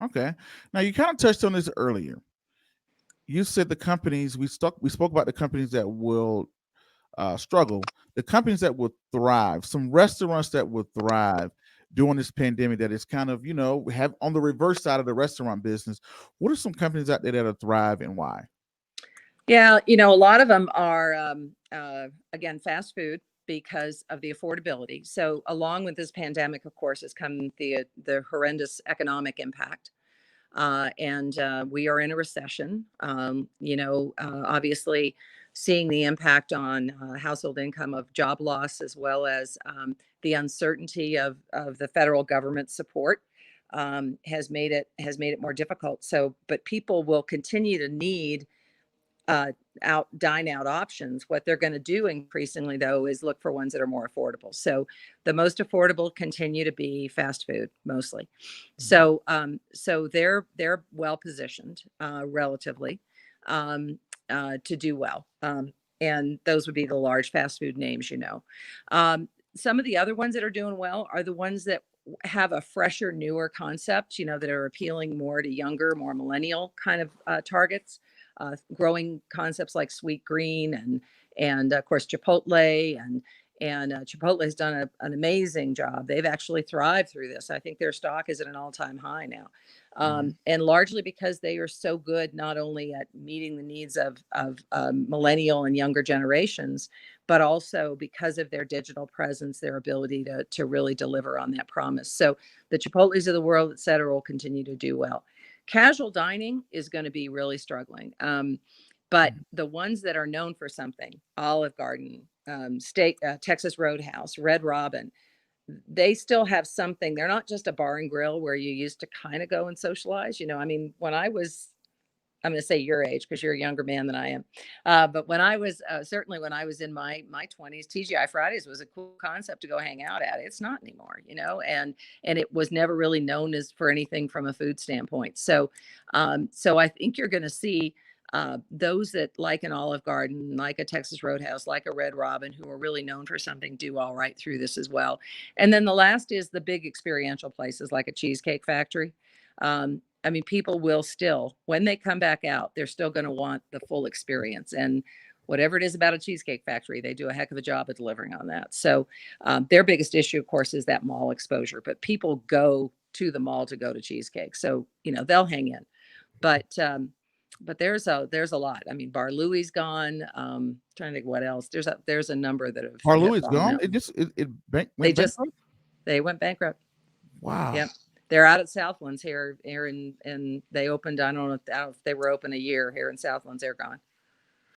Okay. Now you kind of touched on this earlier. You said the companies we spoke about the companies that will struggle, the companies that will thrive, some restaurants that will thrive during this pandemic that is kind of, have on the reverse side of the restaurant business. What are some companies out there that will thrive and why? Yeah, a lot of them are, again, fast food because of the affordability. So, along with this pandemic, of course, has come the horrendous economic impact. And we are in a recession. Obviously, seeing the impact on household income of job loss, as well as the uncertainty of the federal government support, has made it more difficult. So, but people will continue to need uh, dine out options. What they're going to do increasingly, though, is look for ones that are more affordable. So the most affordable continue to be fast food mostly. Mhm. So they're well positioned relatively to do well. And those would be the large fast food names. Some of the other ones that are doing well are the ones that have a fresher, newer concept, that are appealing more to younger, more millennial kind of targets. Growing concepts like Sweet Green and of course Chipotle and Chipotle has done an amazing job. They've actually thrived through this. I think their stock is at an all-time high now, Mhm. and largely because they are so good not only at meeting the needs of millennial and younger generations, but also because of their digital presence, their ability to really deliver on that promise. So the Chipotles of the world, et cetera, will continue to do well. Casual dining is going to be really struggling. But Mhm. the ones that are known for something, Olive Garden, Steak, Texas Roadhouse, Red Robin, they still have something. They're not just a bar and grill where you used to kind of go and socialize. I mean, I'm going to say your age because you're a younger man than I am. But when I was certainly when I was in my 20s, TGI Fridays was a cool concept to go hang out at. It's not anymore, and it was never really known as for anything from a food standpoint. So I think you're going to see those that like an Olive Garden, like a Texas Roadhouse, like a Red Robin, who are really known for something, do all right through this as well. And then the last is the big experiential places like a Cheesecake Factory. I mean, people will still, when they come back out, they're still going to want the full experience. And whatever it is about a Cheesecake Factory, they do a heck of a job of delivering on that. So their biggest issue, of course, is that mall exposure. But people go to the mall to go to cheesecake, so they'll hang in. But there's a lot. I mean, Bar Louie's gone. Trying to think what else. There's a number that have Harlou is fallen gone. out. It They went just bankrupt. they went bankrupt. Wow. Yep. They're out at Southlands here in and they opened, I don't know if they were open a year here in Southlands. They're gone.